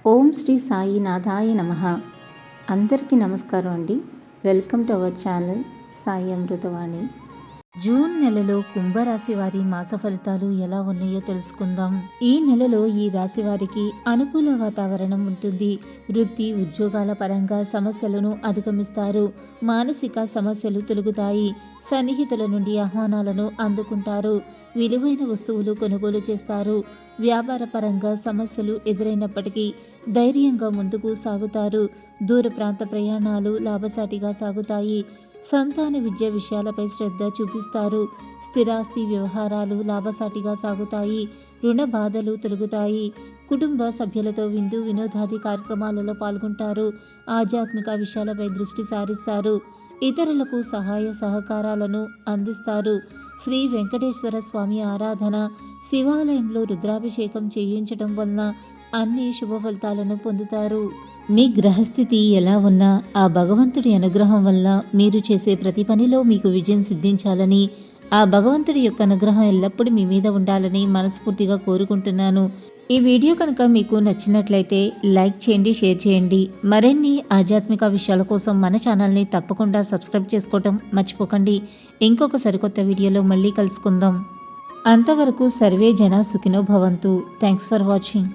ఓం శ్రీ సాయినాథాయ నమః. అందరికీ నమస్కారం అండి. Welcome to our channel Sai Amruthavani. June నెలలో కుంభరాశి వారి మాస ఫలితాలు ఎలా ఉన్నాయో తెలుసుకుందాం. ఈ నెలలో ఈ రాశి వారికి అనుకూల వాతావరణం ఉంటుంది. వృత్తి ఉద్యోగాల పరంగా సమస్యలను అధిగమిస్తారు. మానసిక సమస్యలు తొలగుతాయి. సన్నిహితుల నుండి ఆహ్వానాలను అందుకుంటారు. విలువైన వస్తువులు కొనుగోలు చేస్తారు. వ్యాపార పరంగా సమస్యలు ఎదురైనప్పటికీ ధైర్యంగా ముందుకు సాగుతారు. దూర ప్రాంత ప్రయాణాలు లాభసాటిగా సాగుతాయి. సంతాన విద్య విషయాలపై శ్రద్ధ చూపిస్తారు. స్థిరాస్తి వ్యవహారాలు లాభసాటిగా సాగుతాయి. రుణ బాధలు తొలగుతాయి. కుటుంబ సభ్యులతో విందు వినోదాది కార్యక్రమాలలో పాల్గొంటారు. ఆధ్యాత్మిక విషయాలపై దృష్టి సారిస్తారు. ఇతరులకు సహాయ సహకారాలను అందిస్తారు. శ్రీ వెంకటేశ్వర స్వామి ఆరాధన, శివాలయంలో రుద్రాభిషేకం చేయించడం వలన అన్ని శుభ ఫలితాలను పొందుతారు. మీ గ్రహస్థితి ఎలా ఉన్నా ఆ భగవంతుడి అనుగ్రహం వల్ల మీరు చేసే ప్రతి పనిలో మీకు విజయం సిద్ధించాలని, ఆ భగవంతుడి యొక్క అనుగ్రహం ఎల్లప్పుడూ మీ మీద ఉండాలని మనస్ఫూర్తిగా కోరుకుంటున్నాను. ఈ వీడియో కనుక మీకు నచ్చినట్లయితే లైక్ చేయండి, షేర్ చేయండి. మరిన్ని ఆధ్యాత్మిక విషయాల కోసం మన ఛానల్ని తప్పకుండా సబ్స్క్రైబ్ చేసుకోవటం మర్చిపోకండి. ఇంకొక సరికొత్త వీడియోలో మళ్ళీ కలుసుకుందాం. అంతవరకు సర్వే జన సుఖినో భవంతు. Thanks for watching.